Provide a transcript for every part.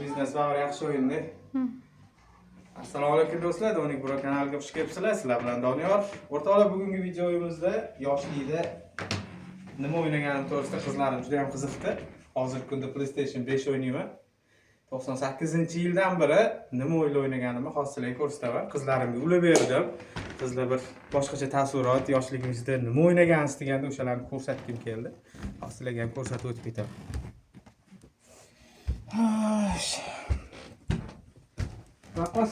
Biznes var yaxshi o'yinda. Assalomu alaykum do'stlar, Donik Bro kanaliga xush kelibsizlar. Sizlar bilan Doniyor. O'rtoqlar, bugungi videomizda yoshlikda nima o'ynaganimni to'g'risida qizlarim juda ham qiziqdi. Hozirgi kunda PlayStation 5 o'ynayman. 98-yildan beri nima o'ynaganimni hozir sizlarga ko'rsataman. Qizlarimga ulab berdim. Qizlar bir boshqacha taassurot, yoshligimizda nima o'ynagansiz deganda o'shalarni ko'rsatgim keldi. Hozir sizlarga ham ko'rsatib o'tib ketaman.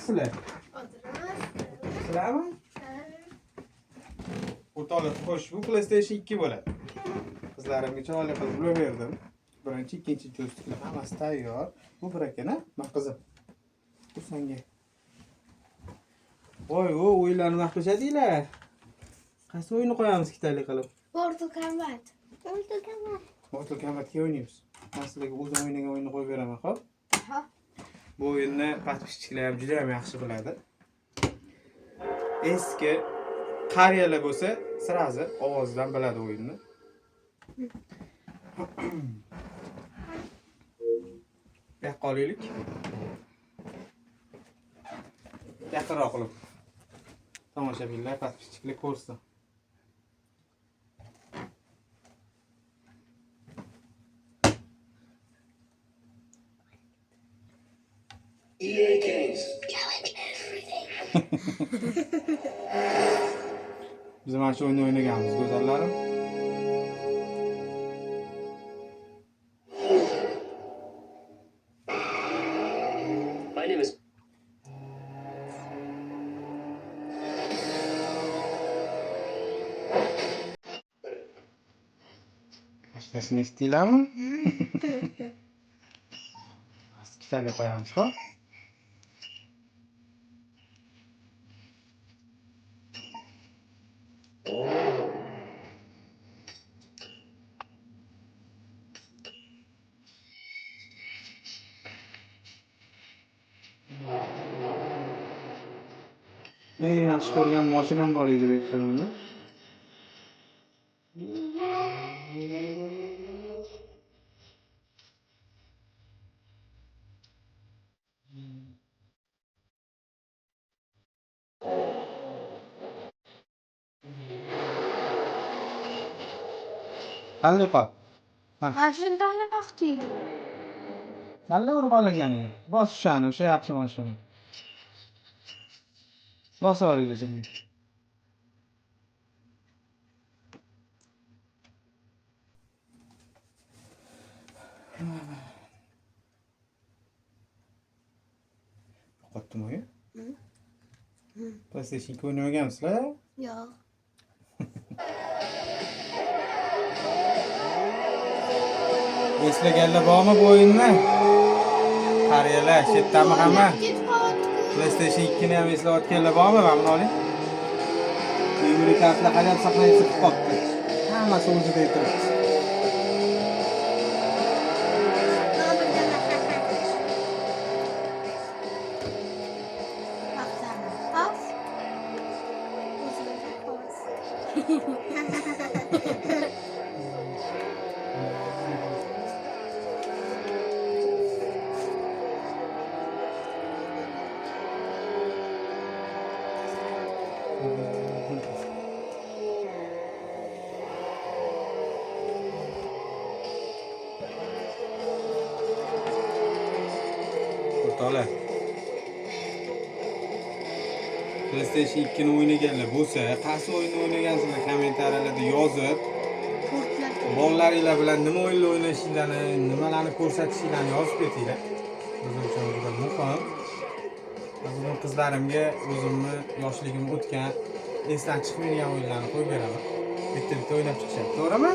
Sizlar? Sizlarmi? O'rtoqlar, xo'sh, bu PlayStation 2 bo'ladi. Qizlarimga chiroyli qilib ulab berdim. Birinchi, ikkinchi joysticklar hammasi tayyor. Bu bir ekan, ha? Qizim. Bu senga. Voy, o'yinlarni maqtashadinglar. Qaysi o'yinni qo'yamiz ikkitalik qilib? Mortal Kombat. Mortal Kombatga o'ynaymiz. Men sizlarga o'zim o'ynagan o'yinni qo'yib beraman, xo'p? Ha. Bu o'yinni podpисчиклар ham juda ham yaxshi biladi. Eski qariyalar bo'lsa, sirazi ovozidan biladi o'yinni. Yo'q qolaylik. Yaqinroq qilib. Tomoshabinlar, podpисчиклар ko'rsin. EA Games. Challenge everything. Biz mana shu o'yinni o'ynaganmiz, go'zallarim. My name is. Başkasını istiyorlar mı? Güzel yapayım şu. Yaxshi ko'rgan mashinam bor edi reklamada. Qanday qol? Mashinalarni vaqting. Nalla urib olgani. Bos shani, o'sha yaxshi mashina. Bos olaylik. Yo'qotdimi? PlayStation 2 o'ynaganmisizlar? Yo'q. Eslaganlar bormi bu o'yinni? Qariyalar, chetdami hamma? PlayStation 2 ni ham eslayotganlar bormi? Mana buni oling. Memory kartlar qanday saqlanib qolibdi. Hammasi o'zida turibdi. O'rtoqlar, PlayStation 2 ni o'ynaganlar bo'lsa, qaysi o'yinni o'ynagansizlar kommentariyalarda yozib, bolalaringlar bilan nima o'yinlar o'ynashinglarni, nimalarni ko'rsatishinglarni yozib ketinglar. Biz uchun juda muhim. Bugun qizlarimga o'zimni yoshligim o'tgan, esdan chiqmaydigan o'yinlarni qo'yib beraman. Bitta o'ynab chiqishadi, to'g'rimi?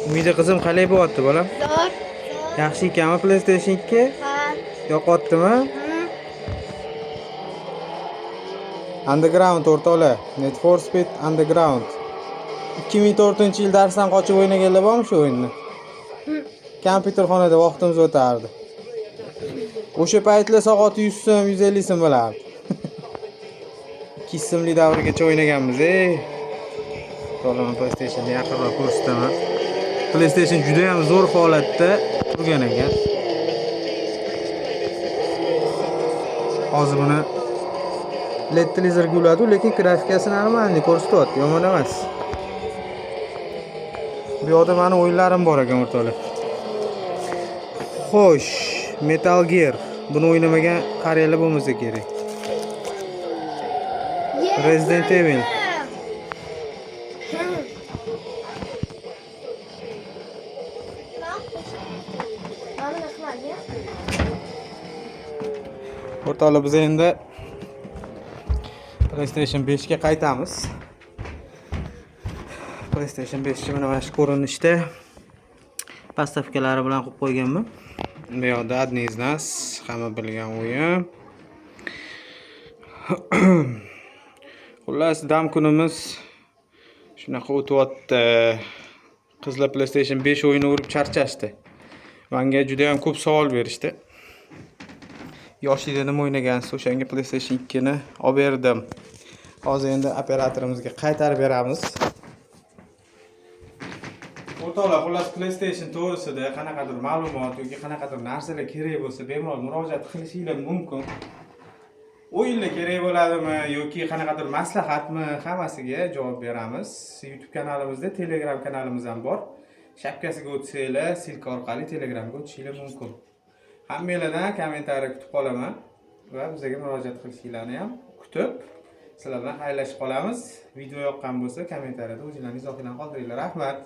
Umida qizim qalay bo'lyapti bolam? Zo'r. Yaxshi ekanmi PlayStation 2? Ha. Yoqyaptimi? Underground o'rtoqlar. Need for Speed Underground. 2004-yil darsdan qochib o'ynaganlar bormi shu o'yinni? Kompyuterxonada vaqtimiz o'tardi. O'sha paytlar soati 100 so'm, 150 so'm bo'lardi. 2 so'mlik davrgacha o'ynaganmiz, To'g'ri, PlayStation'ni yaqinroq ko'rsataman. PlayStation juda ham zo'r holatda turgan ekan. Hozir buni LED televizorga uladi, lekin grafikasi normalniy ko'rsatyapti, yomon emas. Bu yerda meni o'yinlarim bor ekan o'rtoqlar. Xo'sh, Metal Gear. Buni o'ynamagan qariyalar bo'lmasa kerak. Resident Evil. O'rtoqlar, biz endi PlayStation 5 ga qaytamiz. PlayStation 5 ni mana shu ko'rinishda pastavkalari bilan qo'yib qo'yganman. Bu yerda одни из нас, hamma bilgan o'yin. Xullas, dam kunimiz shunaqa o'tyapti. Qizlar PlayStation 5 o'yini urib charchashdi. Menga juda ham ko'p savol berishdi. Yoshligida nima o'ynagansiz? O'shanga PlayStation 2 ni olib berdim. Hozir endi operatorimizga qaytarib beramiz. O'rtoqlar, xullas PlayStation to'g'risida qanaqadir ma'lumot yoki qanaqadir narsalar kerak bo'lsa, bemalol murojaat qilishingiz mumkin. O'yinlar kerak bo'ladimi yoki qanaqadir maslahatmi, hammasiga javob beramiz. YouTube kanalimizda, Telegram kanalimiz ham bor. Shapkasiga o'tsanglar, silka orqali Telegramga o'tishingiz mumkin. Hammanglardan kommentariy kutib qolaman va bizga murojaat qilishinglarni ham kutib, sizlar bilan xayrlashib qolamiz. Video yoqqan bo'lsa, kommentariyada o'zingizlarning izohlaringizni qoldiringlar. Rahmat.